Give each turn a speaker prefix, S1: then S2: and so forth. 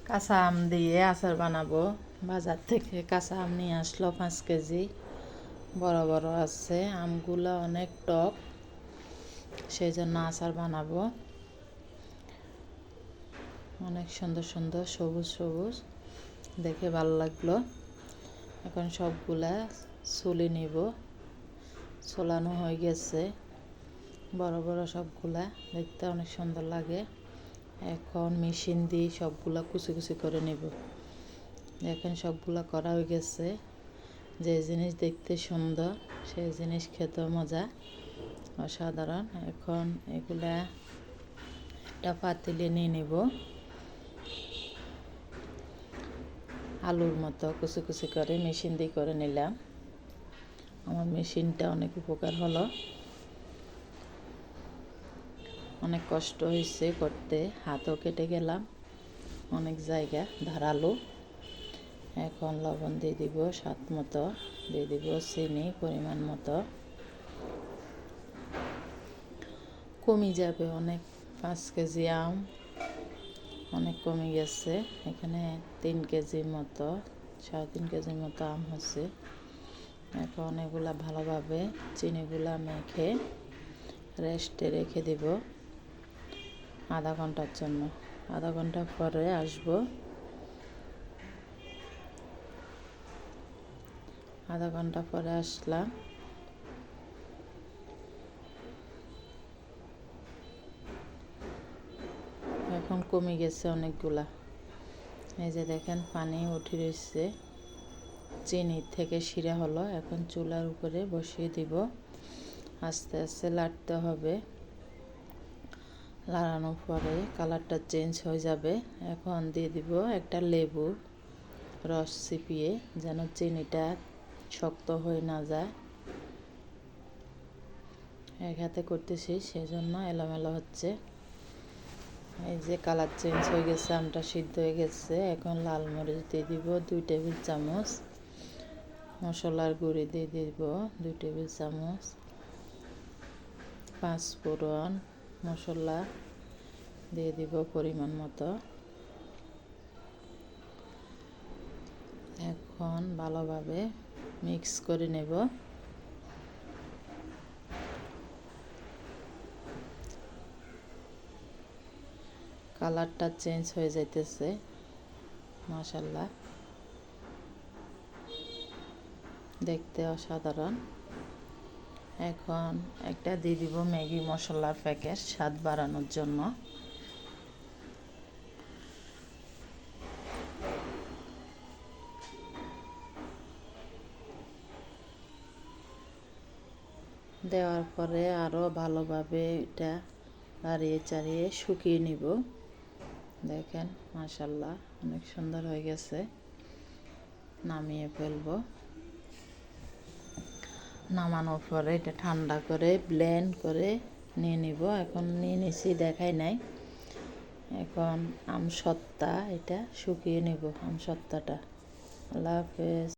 S1: কাঁচা আম দিয়ে আচার বানাবো। বাজার থেকে কাঁচা আম নিয়ে আসলো 5 কেজি, বড় বড় আছে। আমগুলো অনেক টক, সেই জন্য আচার বানাবো। অনেক সুন্দর সুন্দর সবুজ সবুজ, দেখে ভালো লাগলো। এখন সবগুলা ছুলে নিব। ছোলানো হয়ে গেছে, বড় বড় সবগুলা, দেখতে অনেক সুন্দর লাগে। এখন মেশিন দিয়ে সবগুলা কুচি কুচি করে নেব। দেখেন সবগুলা করা হয়ে গেছে। যে জিনিস দেখতে সুন্দর, সেই জিনিস খেতেও মজা, অসাধারণ। এখন এগুলা একটা পাতিলে নিয়ে নেব। আলুর মতো কুচি কুচি করে মেশিন দিয়ে করে নিলাম। আমার মেশিনটা অনেক উপকার হলো, অনেক কষ্ট হয়েছে করতে, হাতও কেটে গেলাম অনেক জায়গা, ধারালো। এখন লবণ দিয়ে দিব স্বাদ মতো, দিয়ে দিব চিনি পরিমাণ মতো। কমে যাবে অনেক, 5 কেজি আম অনেক কমে গেছে। এখানে 3 কেজির মতো, 3.5 কেজির মতো আম হচ্ছে। এখন এগুলা ভালোভাবে চিনিগুলা মেখে রেস্টে রেখে দিব আধা ঘন্টার জন্য। আধা ঘন্টা পরে আসবো। আধা ঘন্টা পরে আসলাম। এখন কমে গেছে অনেকগুলা। এই যে দেখেন পানি উঠে রয়েছে, চিনি থেকে শিরা হলো। এখন চুলার উপরে বসিয়ে দিব, আস্তে আস্তে লাড়তে হবে। লাড়ানোর পরে কালারটা চেঞ্জ হয়ে যাবে। এখন দিয়ে দিব একটা লেবু রস চিপিয়ে, যেন চিনিটা শক্ত হয়ে না যায়। এক হাতে করতেছি, সেজন্য এলোমেলো হচ্ছে। এই যে কালার চেঞ্জ হয়ে গেছে, আমটা সিদ্ধ হয়ে গেছে। এখন লাল মরিচ দিয়ে দিব 2 টেবিল চামচ, মশলার গুঁড়ি দিয়ে দিব 2 টেবিল চামচ, 5 ফোড়ন মশলা দিয়ে দিব পরিমাণ মতো। এখন ভালোভাবে মিক্স করে নেব। কালারটা চেঞ্জ হয়ে যাইতেছে, মাশাআল্লাহ, দেখতে অসাধারণ। এখন একটা দিয়ে দিব ম্যাগি মশলার প্যাকেট, স্বাদ বাড়ানোর জন্য। দেওয়ার পরে আরও ভালোভাবে এটা নাড়িয়ে চাড়িয়ে শুকিয়ে নিব। দেখেন মাশাআল্লাহ, অনেক সুন্দর হয়ে গেছে। নামিয়ে ফেলবো। নামানোর পরে এটা ঠান্ডা করে ব্লেন্ড করে নিয়ে নিব। এখন নিয়ে নিছি, দেখাই নাই। এখন আমসত্ত্বা এটা শুকিয়ে নেব, আমসত্ত্বাটা। আল্লাহ হাফেজ।